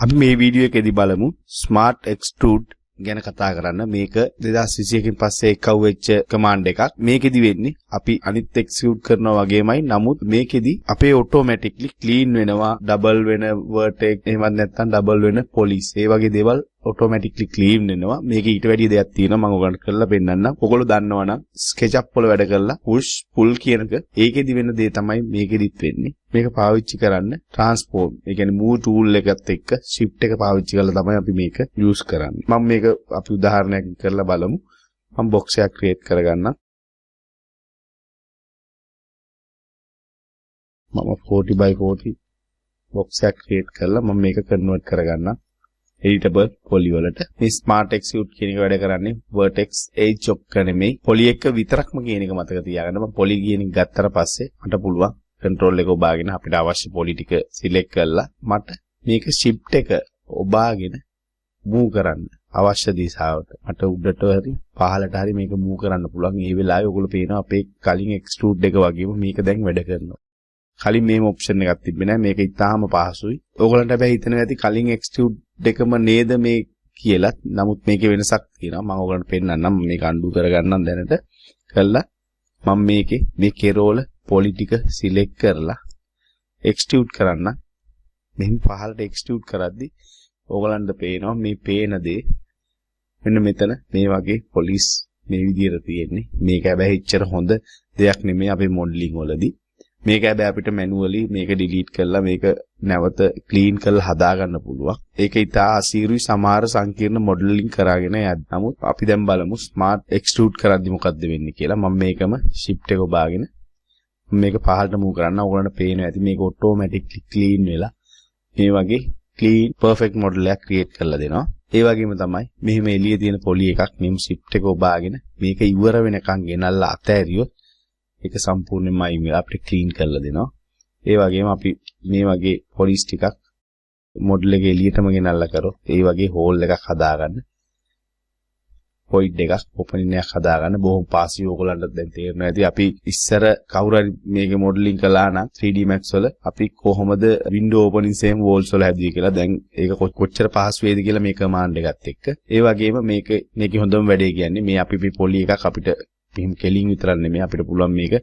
අපි මේ වීඩියෝ එකේදී බලමු Smart Extrude ගැන කතා කරන්න. මේක 2021කින් පස්සේ එකව වෙච්ච කමාන්ඩ් එකක්. මේකෙදි වෙන්නේ අපි අනිත් එක්ස්ට්‍රූඩ් කරනවා වගේමයි. නමුත් මේකෙදි අපේ ඔටෝමැටික්ලි ක්ලීන් වෙනවා, ඩබල් වෙන වර්ටෙක්ස් එහෙමත් නැත්නම් ඩබල් වෙන පොලිස්. ඒ වගේ දේවල් ඔටෝමැටික්ලි ක්ලීන් වෙනවා. මේක ඊට වැඩිය දෙයක් තියෙනවා මම ඔයගලන්ට කරලා පෙන්නන්නම්. ඔයගොල්ලෝ දන්නවනම් SketchUp වල වැඩ කරලා push pull කියනක ඒකෙදි වෙන දේ තමයි මේකෙදිත් වෙන්නේ. මේක පාවිච්චි කරන්න transform, ඒ කියන්නේ move tool එකත් එක්ක shift එක පාවිච්චි කරලා තමයි අපි මේක use කරන්නේ. මම මේක අපි උදාහරණයක් කරලා බලමු. මම box එකක් create කරගන්නම්. මම 40 by 40 box එකක් create කරලා මම මේක convert කරගන්නම් editable poly වලට. මේ smart extrude කියන එක වැඩ කරන්නේ vertex edge ඔක්ක නෙමෙයි poly එක විතරක්ම කියන එක මතක තියාගන්න. මම poly කියන එක ගත්තට පස්සේ මට පුළුවන් control එක ඔබාගෙන අපිට අවශ්‍ය poly ටික select කරලා මට මේක shift එක ඔබාගෙන move කරන්න අවශ්‍ය දිශාවට. මට උඩට හරි පහළට හරි මේක move කරන්න පුළුවන්. මේ වෙලාවේ ඔයගොල්ලෝ පේනවා අපේ කලින් extrude එක වගේම මේක දැන් වැඩ කරනවා. කලින් මේම ඔප්ෂන් එකක් තිබ්බේ නැහැ. මේක ඉතාලම පහසුයි. ඔයගොල්ලන්ට හැබැයි හිතෙනවා ඇති කලින් extrude දෙකම නේද මේ කියලා. නමුත් මේකේ වෙනසක් තියෙනවා. මම ඔයගොල්ලන්ට පෙන්නන්නම්. මේක අන්ඩු කරගන්නම් දැනට. කළා මම මේකේ මේ කෙරෝල poly ටික select කරලා extrude කරන්න. මෙහෙම පහළට extrude කරද්දි ඔයගොල්ලන්ට පේනවා මේ පේන දේ මෙන්න මෙතන මේ වගේ පොලිස් මේ විදිහට තියෙන්නේ. මේක හැබැයි එච්චර හොඳ දෙයක් නෙමෙයි අපේ මොඩලින් වලදී. මේක හැබැයි අපිට මැනුවලි මේක ඩිලීට් කරලා මේක නැවත ක්ලීන් කරලා හදා ගන්න පුළුවන්. ඒක ඉතා අසීරුයි සමහර සංකීර්ණ මොඩලින් කරාගෙන යද්දි. නමුත් අපි දැන් බලමු ස්මාර්ට් එක්ස්ට්‍රූඩ් කරද්දි මොකද්ද වෙන්නේ කියලා. මම මේකම shift එක ඔබාගෙන මේක පහළට move කරන්න. ඕගොල්ලන්ට පේනවා ඇති මේක ඔටෝමැටික්ලි ක්ලීන් වෙලා මේ වගේ ක්ලීන් පර්ෆෙක්ට් මොඩල් එකක් ක්‍රියේට් කරලා දෙනවා. ඒ වගේම තමයි මෙහෙම එළියේ තියෙන පොලි එකක් මෙහෙම shift එක ඔබාගෙන මේක ඉවර වෙනකන් ගෙනල්ලා අතෑරියොත් ඒක සම්පූර්ණයෙන්ම අයින් වෙලා අපිට ක්ලීන් කරලා දෙනවා. ඒ වගේම අපි මේ වගේ පොලිස් ටිකක් මොඩල් එක එළියටම ගෙනල්ලා කරොත් ඒ වගේ හෝල් එකක් හදාගන්න. පොයින්ට් එකක් ඕපනින් එකක් හදාගන්න බොහොම පාසිව්. ඔයගොල්ලන්ට දැන් තේරෙනවා ඇති අපි ඉස්සර කවුරු හරි මේකේ මොඩලින් කළා නම් 3D Max වල අපි කොහොමද window opening same walls වල හැදුවේ කියලා. දැන් ඒක කොච්චර පහසු වේද කියලා මේ කමාන්ඩ් එකත් එක්ක. ඒ වගේම මේකේ හොඳම වැඩේ කියන්නේ මේ අපි මේ පොලි එකක් අපිට මෙහෙම කෙලින් විතරක් නෙමෙයි අපිට පුළුවන් මේක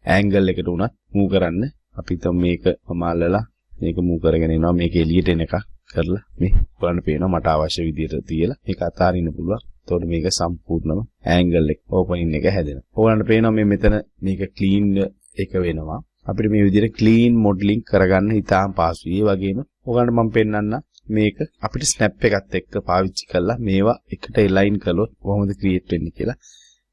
ඇන්ගල් එකට උනත් move කරන්න. අපි තම මේක මමල්ලලා මේක move කරගෙන එනවා. මේක එළියට එන එක කරලා මේ බලන්න පේනවා මට අවශ්‍ය විදිහට තියලා මේක අතාරින්න පුළුවන්. එතකොට මේක සම්පූර්ණම ඇන්ගල් එක ඕපනින් එක හැදෙනවා. ඕගලන්ට පේනවා මේ මෙතන මේක ක්ලීන් එක වෙනවා. අපිට මේ විදිහට ක්ලීන් මොඩලින් කරගන්න ඉතාම පහසුයි. ඒ වගේම ඕගලන්ට මම පෙන්නන්න මේක අපිට ස්නැප් එකත් එක්ක පාවිච්චි කරලා මේවා එකට එලයින් කළොත් කොහොමද ක්‍රියේට් වෙන්නේ කියලා.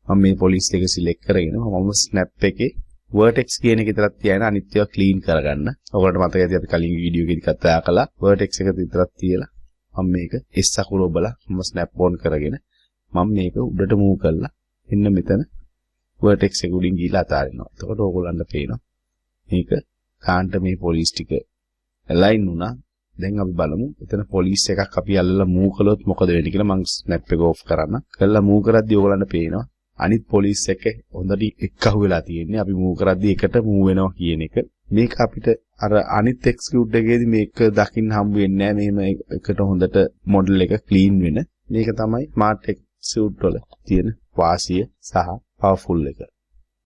මම මේ පොලිස් එක සිලෙක්ට් කරගෙන මම ස්නැප් එකේ vertex කියන එක විතරක් තියාගෙන අනිත් ඒවා ක්ලීන් කරගන්න. ඔයගොල්ලන්ට මතක ඇති අපි කලින් වීඩියෝ එකේදී කතා කළා vertex එක විතරක් තියලා මම මේක S අකුර ඔබලා මම ස්නැප් on කරගෙන මම මේක උඩට move කරලා එන්න මෙතන vertex එක උඩින් ගිහලා අතාරිනවා. එතකොට ඕගොල්ලන්ට පේනවා මේක කාන්ට මේ පොලිස් ටික align වුණා. දැන් අපි බලමු එතන පොලිස් එකක් අපි අල්ලලා move කළොත් මොකද වෙන්නේ කියලා. මම ස්නැප් එක off කරන්න. කළා move කරද්දී ඕගොල්ලන්ට පේනවා අනිත් පොලිස් එක හොඳට එක්කහුව වෙලා තියෙන්නේ. අපි move කරද්දී එකට move වෙනවා කියන එක. මේක අපිට අර අනිත් එක්ස්ක්ලූඩ් එකේදී මේක දකින්න හම්බ වෙන්නේ නැහැ. මෙහෙම එකට හොඳට මොඩල් එක ක්ලීන් වෙන. මේක තමයි ස්මාර්ට් එක්ස්ක්ලූඩ් වල තියෙන වාසිය සහ පවර්ෆුල් එක.